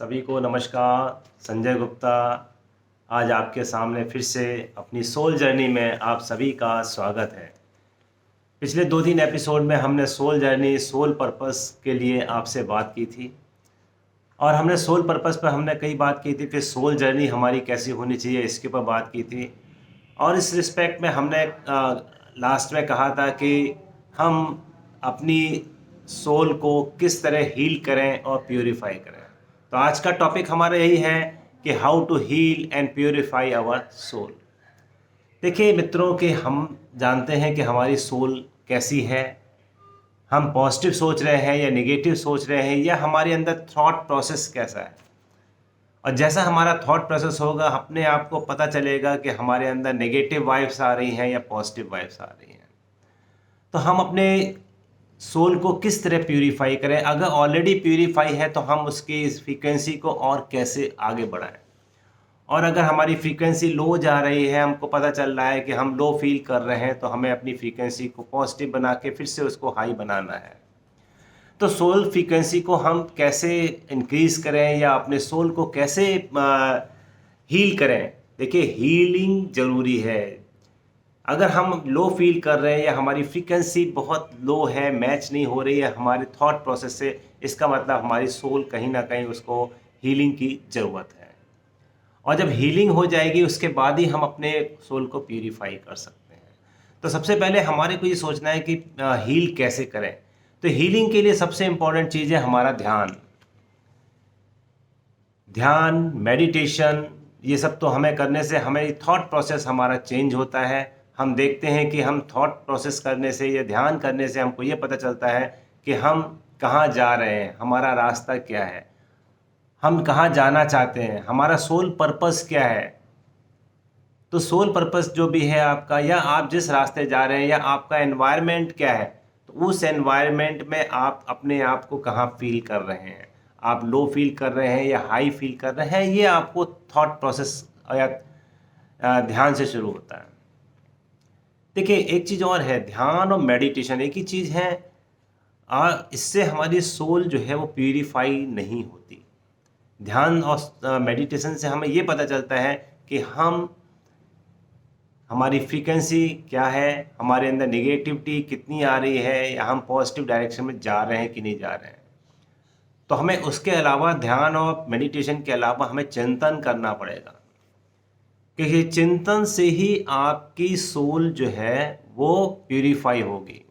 सभी को नमस्कार। संजय गुप्ता आज आपके सामने फिर से अपनी सोल जर्नी में आप सभी का स्वागत है। पिछले 2-3 एपिसोड में हमने सोल जर्नी, सोल पर्पस के लिए आपसे बात की थी और हमने सोल पर्पस पर हमने कई बात की थी। फिर सोल जर्नी हमारी कैसी होनी चाहिए इसके ऊपर बात की थी और इस रिस्पेक्ट में हमने लास्ट में कहा था कि हम अपनी सोल को किस तरह हील करें और प्यूरिफाई करें। तो आज का टॉपिक हमारा यही है कि how to heal and purify our soul. देखिए मित्रों कि हम जानते हैं कि हमारी सोल कैसी है, हम पॉजिटिव सोच रहे हैं या नेगेटिव सोच रहे हैं, या हमारे अंदर थॉट प्रोसेस कैसा है। और जैसा हमारा थॉट प्रोसेस होगा अपने आप को पता चलेगा कि हमारे अंदर नेगेटिव वाइब्स आ रही हैं या पॉजिटिव वाइब्स आ रही हैं। तो हम अपने सोल को किस तरह प्यूरिफाई करें, अगर ऑलरेडी प्यूरिफाई है तो हम उसकी इस फ्रीक्वेंसी को और कैसे आगे बढ़ाएं। और अगर हमारी फ्रीक्वेंसी लो जा रही है, हमको पता चल रहा है कि हम लो फील कर रहे हैं, तो हमें अपनी फ्रीक्वेंसी को पॉजिटिव बना के फिर से उसको हाई बनाना है। तो सोल फ्रीक्वेंसी को हम कैसे इंक्रीज करें या अपने सोल को कैसे हील करें। देखिए हीलिंग ज़रूरी है। अगर हम लो फील कर रहे हैं या हमारी फ्रीक्वेंसी बहुत लो है, मैच नहीं हो रही है हमारे थॉट प्रोसेस से, इसका मतलब हमारी सोल कहीं ना कहीं उसको हीलिंग की ज़रूरत है। और जब हीलिंग हो जाएगी उसके बाद ही हम अपने सोल को प्यूरिफाई कर सकते हैं। तो सबसे पहले हमारे को ये सोचना है कि हील कैसे करें। तो हीलिंग के लिए सबसे इम्पोर्टेंट चीज़ है हमारा ध्यान। ध्यान, मेडिटेशन, ये सब तो हमें करने से हमें थॉट प्रोसेस हमारा चेंज होता है। हम देखते हैं कि हम थॉट प्रोसेस करने से या ध्यान करने से हमको ये पता चलता है कि हम कहाँ जा रहे हैं, हमारा रास्ता क्या है, हम कहाँ जाना चाहते हैं, हमारा सोल पर्पस क्या है। तो सोल पर्पस जो भी है आपका, या आप जिस रास्ते जा रहे हैं, या आपका एनवायरनमेंट क्या है, तो उस एनवायरनमेंट में आप अपने आप को कहाँ फील कर रहे हैं, आप लो फील कर रहे हैं या हाई फील कर रहे हैं, ये आपको थॉट प्रोसेस या ध्यान से शुरू होता है। देखिए एक चीज़ और है, ध्यान और मेडिटेशन एक ही चीज़ है। इससे हमारी सोल जो है वो प्यूरिफाई नहीं होती। ध्यान और मेडिटेशन से हमें ये पता चलता है कि हमारी फ्रीक्वेंसी क्या है, हमारे अंदर नेगेटिविटी कितनी आ रही है, या हम पॉजिटिव डायरेक्शन में जा रहे हैं कि नहीं जा रहे हैं। तो हमें उसके अलावा, ध्यान और मेडिटेशन के अलावा, हमें चिंतन करना पड़ेगा, क्योंकि चिंतन से ही आपकी सोल जो है वो प्यूरिफाई होगी।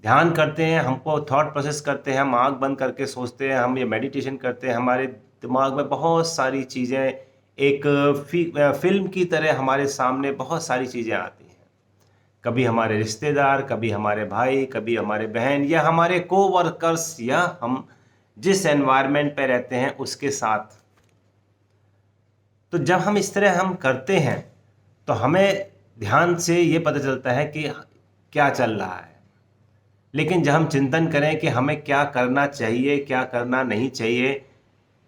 ध्यान करते हैं, हमको थॉट प्रोसेस करते हैं, हम आँख बंद करके सोचते हैं, हम ये मेडिटेशन करते हैं, हमारे दिमाग में बहुत सारी चीज़ें एक फिल्म की तरह हमारे सामने बहुत सारी चीज़ें आती हैं। कभी हमारे रिश्तेदार, कभी हमारे भाई, कभी हमारे बहन, या हमारे कोवर्कर्स, या हम जिस एनवायरनमेंट पे रहते हैं उसके साथ। तो जब हम इस तरह हम करते हैं तो हमें ध्यान से ये पता चलता है कि क्या चल रहा है। लेकिन जब हम चिंतन करें कि हमें क्या करना चाहिए, क्या करना नहीं चाहिए,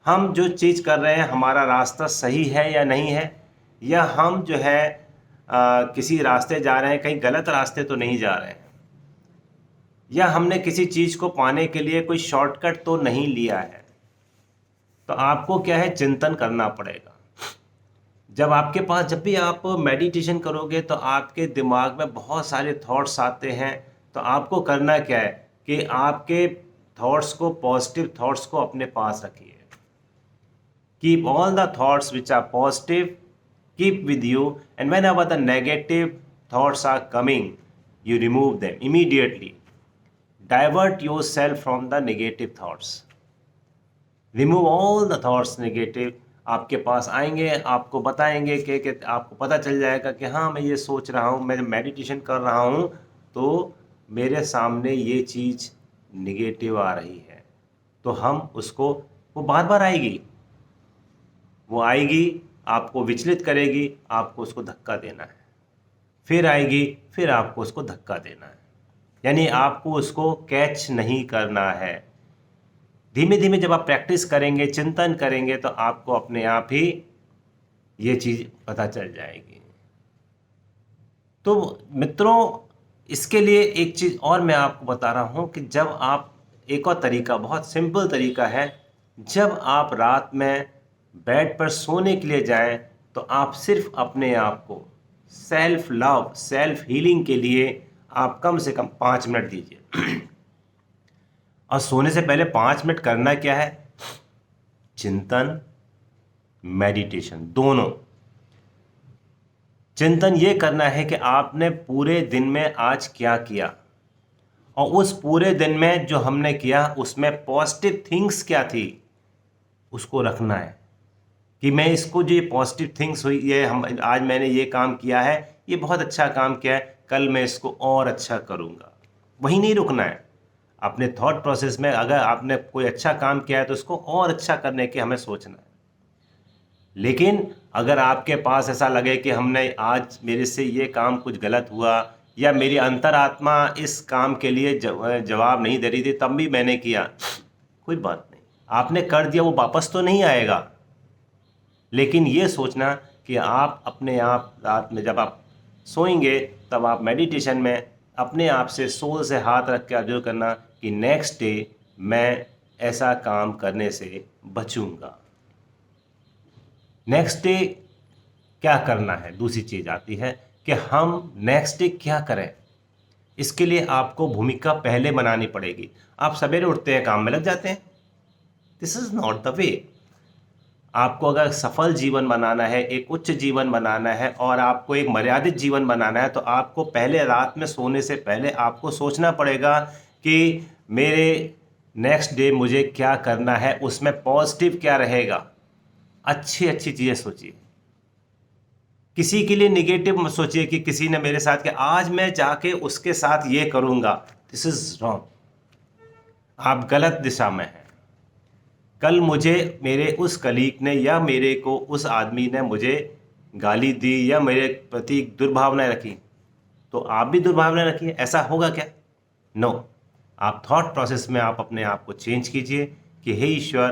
हम जो चीज़ कर रहे हैं हमारा रास्ता सही है या नहीं है, या हम जो है किसी रास्ते जा रहे हैं, कहीं गलत रास्ते तो नहीं जा रहे हैं, या हमने किसी चीज़ को पाने के लिए कोई शॉर्टकट तो नहीं लिया है। तो आपको क्या है, चिंतन करना पड़ेगा। जब भी आप मेडिटेशन करोगे तो आपके दिमाग में बहुत सारे थॉट्स आते हैं। तो आपको करना क्या है कि आपके थॉट्स को, पॉजिटिव थॉट्स को अपने पास रखिए। Keep all the thoughts which are positive, keep with you, and whenever the negative thoughts are coming, you remove them immediately. Divert yourself from the negative thoughts. Remove all the thoughts negative. आपके पास आएंगे, आपको बताएंगे कि आपको पता चल जाएगा कि हाँ मैं ये सोच रहा हूँ, मैं मेडिटेशन कर रहा हूँ तो मेरे सामने ये चीज़ निगेटिव आ रही है। तो हम उसको, वो बार बार आएगी, वो आएगी, आपको विचलित करेगी, आपको उसको धक्का देना है। फिर आएगी, फिर आपको उसको धक्का देना है। यानी आपको उसको कैच नहीं करना है। धीमे धीमे जब आप प्रैक्टिस करेंगे, चिंतन करेंगे, तो आपको अपने आप ही ये चीज़ पता चल जाएगी। तो मित्रों, इसके लिए एक चीज़ और मैं आपको बता रहा हूँ कि जब आप, एक और तरीका, बहुत सिंपल तरीका है जब आप रात में बेड पर सोने के लिए जाएं तो आप सिर्फ अपने आप को सेल्फ लव, सेल्फ हीलिंग के लिए आप कम से कम 5 मिनट दीजिए। और सोने से पहले 5 मिनट करना क्या है? चिंतन, मेडिटेशन, दोनों। चिंतन ये करना है कि आपने पूरे दिन में आज क्या किया, और उस पूरे दिन में जो हमने किया उसमें पॉजिटिव थिंग्स क्या थी उसको रखना है कि मैं इसको, जो ये पॉजिटिव थिंग्स हुई, ये आज मैंने ये काम किया है, ये बहुत अच्छा काम किया है, कल मैं इसको और अच्छा करूँगा। वहीं नहीं रुकना है। अपने थॉट प्रोसेस में अगर आपने कोई अच्छा काम किया है तो उसको और अच्छा करने की हमें सोचना है। लेकिन अगर आपके पास ऐसा लगे कि हमने आज मेरे से ये काम कुछ गलत हुआ, या मेरी अंतरात्मा इस काम के लिए जवाब नहीं दे रही थी तब भी मैंने किया, कोई बात नहीं, आपने कर दिया, वो वापस तो नहीं आएगा। लेकिन ये सोचना कि आप अपने आप रात में जब आप सोएंगे तब आप मेडिटेशन में अपने आप से सोल से हाथ रख के ऑब्जर्व करना कि नेक्स्ट डे मैं ऐसा काम करने से बचूंगा। नेक्स्ट डे क्या करना है, दूसरी चीज़ आती है कि हम नेक्स्ट डे क्या करें। इसके लिए आपको भूमिका पहले बनानी पड़ेगी। आप सवेरे उठते हैं, काम में लग जाते हैं, this is not the way. आपको अगर सफल जीवन बनाना है, एक उच्च जीवन बनाना है और आपको एक मर्यादित जीवन बनाना है, तो आपको पहले रात में सोने से पहले आपको सोचना पड़ेगा कि मेरे नेक्स्ट डे मुझे क्या करना है, उसमें पॉजिटिव क्या रहेगा। अच्छी अच्छी चीज़ें सोचिए, किसी के लिए निगेटिव मत सोचिए कि किसी ने मेरे साथ किया, आज मैं जाके उसके साथ ये करूँगा, दिस इज़ रॉन्ग। आप गलत दिशा में हैं। कल मुझे मेरे उस कलीग ने या मेरे को उस आदमी ने मुझे गाली दी या मेरे प्रति दुर्भावनाएं रखी, तो आप भी दुर्भावनाएं रखिए, ऐसा होगा क्या? नो। आप थॉट प्रोसेस में आप अपने आप को चेंज कीजिए कि हे ईश्वर,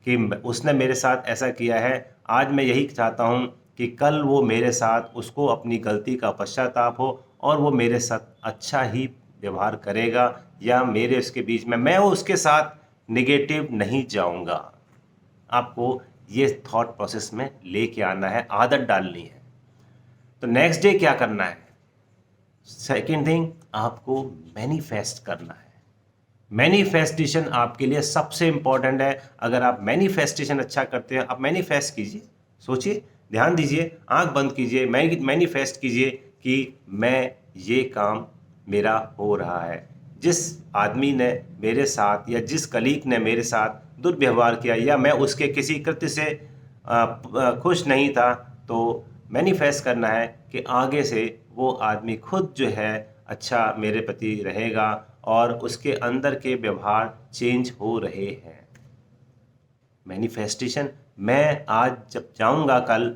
कि उसने मेरे साथ ऐसा किया है, आज मैं यही चाहता हूँ कि कल वो मेरे साथ, उसको अपनी गलती का पश्चाताप हो और वो मेरे साथ अच्छा ही व्यवहार करेगा, या मेरे उसके बीच में मैं उसके साथ नेगेटिव नहीं जाऊंगा। आपको ये थॉट प्रोसेस में लेके आना है, आदत डालनी है। तो नेक्स्ट डे क्या करना है? सेकंड थिंग, आपको मैनिफेस्ट करना है। मैनिफेस्टेशन आपके लिए सबसे इंपॉर्टेंट है। अगर आप मैनिफेस्टेशन अच्छा करते हैं, आप मैनिफेस्ट कीजिए, सोचिए, ध्यान दीजिए, आंख बंद कीजिए, मैनिफेस्ट कीजिए कि मैं ये काम मेरा हो रहा है। जिस आदमी ने मेरे साथ या जिस कलीग ने मेरे साथ दुर्व्यवहार किया या मैं उसके किसी कृत्य से खुश नहीं था, तो मैनिफेस्ट करना है कि आगे से वो आदमी खुद जो है अच्छा मेरे प्रति रहेगा और उसके अंदर के व्यवहार चेंज हो रहे हैं। मैनिफेस्टेशन, मैं आज जब जाऊंगा कल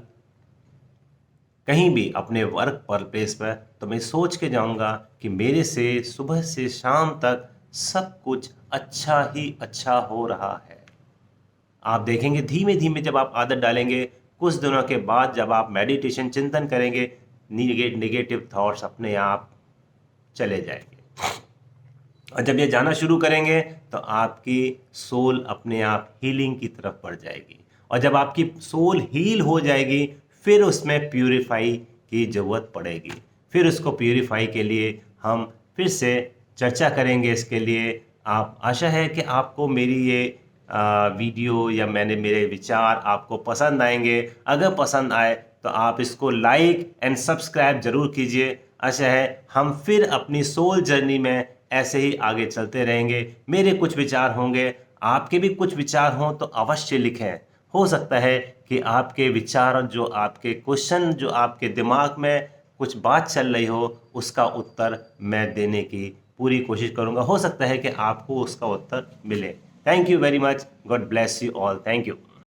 कहीं भी अपने वर्क पर प्लेस पर, तो मैं सोच के जाऊंगा कि मेरे से सुबह से शाम तक सब कुछ अच्छा ही अच्छा हो रहा है। आप देखेंगे धीमे धीमे जब आप आदत डालेंगे, कुछ दिनों के बाद जब आप मेडिटेशन चिंतन करेंगे, निगेटिव थॉट्स अपने आप चले जाएंगे। और जब ये जाना शुरू करेंगे तो आपकी सोल अपने आप हीलिंग की तरफ बढ़ जाएगी। और जब आपकी सोल हील हो जाएगी, फिर उसमें प्यूरिफाई की ज़रूरत पड़ेगी। फिर उसको प्यूरिफाई के लिए हम फिर से चर्चा करेंगे। इसके लिए आप, आशा है कि आपको मेरी ये वीडियो या मेरे विचार आपको पसंद आएंगे। अगर पसंद आए तो आप इसको लाइक एंड सब्सक्राइब ज़रूर कीजिए। आशा है हम फिर अपनी सोल जर्नी में ऐसे ही आगे चलते रहेंगे। मेरे कुछ विचार होंगे, आपके भी कुछ विचार हों तो अवश्य लिखें। हो सकता है कि आपके विचार, जो आपके क्वेश्चन, जो आपके दिमाग में कुछ बात चल रही हो, उसका उत्तर मैं देने की पूरी कोशिश करूंगा। हो सकता है कि आपको उसका उत्तर मिले। Thank you very much. God bless you all. Thank you.